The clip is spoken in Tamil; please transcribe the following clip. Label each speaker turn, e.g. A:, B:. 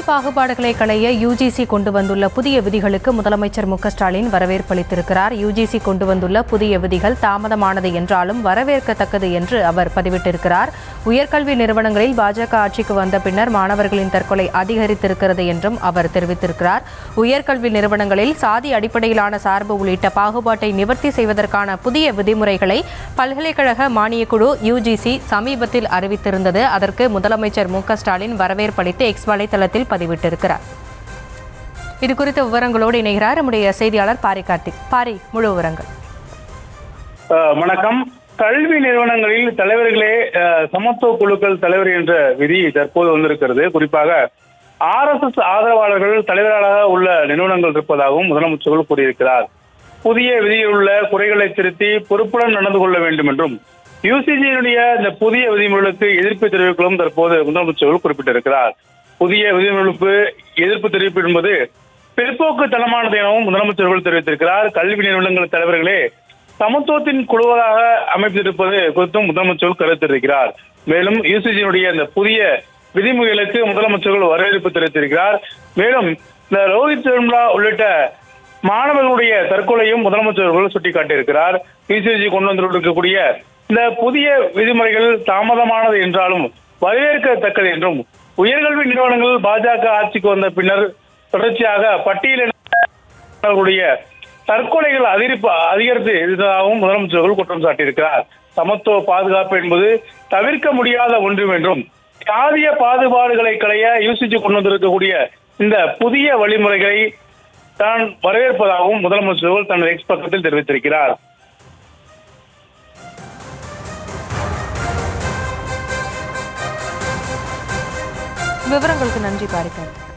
A: பாகுபாடுகளை களைய யுஜிசி கொண்டு வந்துள்ள புதிய விதிகளுக்கு முதலமைச்சர் மு.க.ஸ்டாலின் வரவேற்பளித்திருக்கிறார். யுஜிசி கொண்டு வந்துள்ள புதிய விதிகள் தாமதமானது என்றாலும் வரவேற்கத்தக்கது என்று அவர் பதிவிட்டிருக்கிறார். உயர்கல்வி நிறுவனங்களில் பாஜக ஆட்சிக்கு வந்த பின்னர் மாணவர்களின் தற்கொலை அதிகரித்திருக்கிறது என்றும் அவர் தெரிவித்திருக்கிறார். உயர்கல்வி நிறுவனங்களில் சாதி அடிப்படையிலான சார்பு உள்ளிட்ட பாகுபாட்டை நிவர்த்தி செய்வதற்கான புதிய விதிமுறைகளை பல்கலைக்கழக மானியக்குழு யுஜிசி சமீபத்தில் அறிவித்திருந்தது. அதற்கு முதலமைச்சர் மு.க.ஸ்டாலின் வரவேற்பளித்து எக்ஸ் வலைதளத்தில் பதிவிட்டிருக்கிறார். இது குறித்த விவரங்களோடு இணைகிறார் நம்முடைய செய்தியாளர் பாரி கார்த்திக். பாரி, முழு விவரங்கள்.
B: வணக்கம். கல்வி நிறுவனங்களில் தலைவர்களே சமத்துவ குழுக்கள் தலைவர் என்ற விதி தற்போது வந்திருக்கிறது. குறிப்பாக RSS ஆதரவாளர்கள் தலைவர்களாக உள்ள நிறுவனங்கள் இருப்பதாகவும் முதலமைச்சர்கள் கூறியிருக்கிறார். புதிய விதியில் உள்ள குறைகளை திருத்தி பொறுப்புடன் நடந்து கொள்ள வேண்டும் என்றும் யுஜிசியினுடைய இந்த புதிய விதிமுறைகளுக்கு எதிர்ப்பு தெரிவிக்கவும் தற்போது முதலமைச்சர்கள் குறிப்பிட்டிருக்கிறார். புதிய விதிமுறைகளுக்கு எதிர்ப்பு தெரிவிப்பு என்பது பிற்போக்குத்தனமானது எனவும் முதலமைச்சர்கள் தெரிவித்திருக்கிறார். கல்வி நிறுவனங்கள் தலைவர்களே சமத்துவத்தின் குழுவாக அமைத்திருப்பது குறித்தும் முதலமைச்சர்கள் கருத்திருக்கிறார். மேலும் யுஜிசியினுடைய இந்த புதிய விதிமுறைகளுக்கு முதலமைச்சர்கள் வரவேற்பு தெரிவித்திருக்கிறார். மேலும் இந்த ரோஹித் சர்மா உள்ளிட்ட மாணவர்களுடைய தற்கொலையும் முதலமைச்சர்கள் சுட்டிக்காட்டியிருக்கிறார். யுஜிசி கொண்டு வந்திருக்கக்கூடிய இந்த புதிய விதிமுறைகள் தாமதமானது என்றாலும் வரவேற்கத்தக்கது என்றும் உயர்கல்வி நிறுவனங்கள் பாஜக ஆட்சிக்கு வந்த பின்னர் தொடர்ச்சியாக பட்டியலினுடைய தற்கொலைகள் அதிகரித்து இருந்ததாகவும் முதலமைச்சர்கள் குற்றம் சாட்டியிருக்கிறார். சமத்துவ பாதுகாப்பு என்பது தவிர்க்க முடியாத ஒன்று என்றும் சாதிய பாகுபாடுகளை களைய யுஜிசி கொண்டு வந்திருக்கக்கூடிய இந்த புதிய வழிமுறைகளை தான் வரவேற்பதாகவும் முதலமைச்சர்கள் தனது எக்ஸ் பக்கத்தில் தெரிவித்திருக்கிறார்.
A: விவரங்களுக்கு நன்றி பாரி கார்த்திக்.